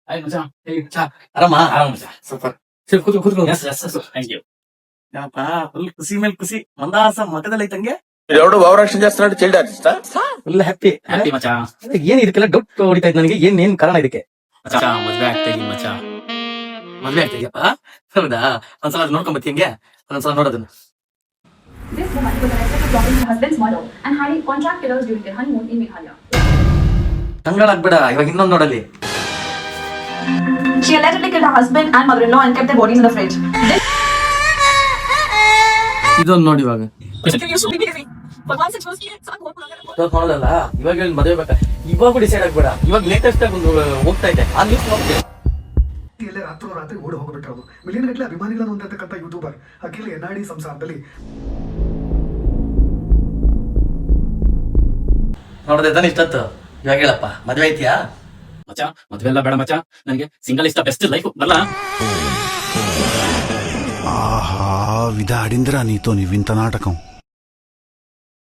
Hi ಮಚ್ಚ. ಆರಾಮ ಮಚ್ಚ. ಸೂಪರ್. ಸರಿ ಕೂತ್ಕೊ. Yes thank you. ಏನಪ್ಪ ಫುಲ್ ಖುಷಿ ಮೇಲೆ ಖುಷಿ, ಮಂದಾಸ ಮಠದಲ್ಲಿ ಐತಂಗೆ. ఎవడు ఓవరాక్షన్ చేస్తున్నాడు చైల్డ్ ఆర్టిస్టా? Full happy. ಹ್ಯಾಪಿ ಮಚ್ಚ. ಏನ್ ಇದಕ್ಕೆಲ್ಲ ಡೌಟ್ ಹೊಡಿತಾ ಇತ್ತು ನನಗೆ, ಏನ್ ಕಾರಣ ಇದಕ್ಕೆ? ಮಚ್ಚ ಮದ್ವೆ ಆಗ್ತಾ ಇದೀನಿ ಮಚ್ಚ. ಮದ್ವೆ ಆಗ್ತಿದ್ಯಪ್ಪ? ಹೌದಾ? ಒಂದ್ಸಲ ನೋಡ್ಕೊಂಡ್ ಬತ್ತಿ ಹಂಗೆ, ಒಂದ್ಸಲ ನೋಡೋದನ್ನ. This woman was arrested for plotting her husband's murder and hiring contract killers during their honeymoon in Meghalaya. ತಂಗಳಾಗ್ಬೇಡ, ಇವಾಗ ಇನ್ನೊಂದ್ ನೋಡಲ್ಲಿ. She allegedly killed her husband and mother-in-law and kept their bodies in the fridge. ಇದೊಂದ್ ನೋಡಿ ಇವಾಗ. ನೋಡೋದಲ್ಲ, ಇವಾಗ ಹೇಳಿ ಮದುವೆ ಬೇಕಾ? ಇವಾಗ ಡಿಸೈಡ್ ಆಗ್ಬೇಡ, ಇವಾಗ ಲೇಟೆಸ್ಟ್ ಆಗಿ ಒಂದು ಹೋಗ್ತಾ ಇದೆ ಆ ನ್ಯೂಸ್ ನೋಡ್ತೀವಿ. ರಾತ್ರಿ ಓಡಿ ಹೋಗ್ಬಿಟ್ಟರು. ಮಿಲಿಯನ್ ಗಟ್ಟಲೆ ಅಭಿಮಾನಿಗಳನ್ನು ಹೊಂದಿರತಕ್ಕಂಥ ಯೂಟ್ಯೂಬರ್ ಅಖಿಲ್ ಎನ್ಆರ್ಡಿ ಸಂಸಾರದಲ್ಲಿ ನೋಡದೆ ತಾನೆ ಇಷ್ಟತ್ತು. ಇವಾಗ ಹೇಳಪ್ಪ, ಮದ್ವೆ ಐತಿಯಾ? ಮಚ್ಚ ಮದ್ವೆ ಎಲ್ಲ ಬೇಡ ಮಚ್ಚ, ನನಗೆ ಸಿಂಗಲ್ ಇಷ್ಟ, ಬೆಸ್ಟ್ ಲೈಫ್ ಬಲ್ಲ. ఆహా విధాడిందిరా నీతో నీ వింత నాటకం.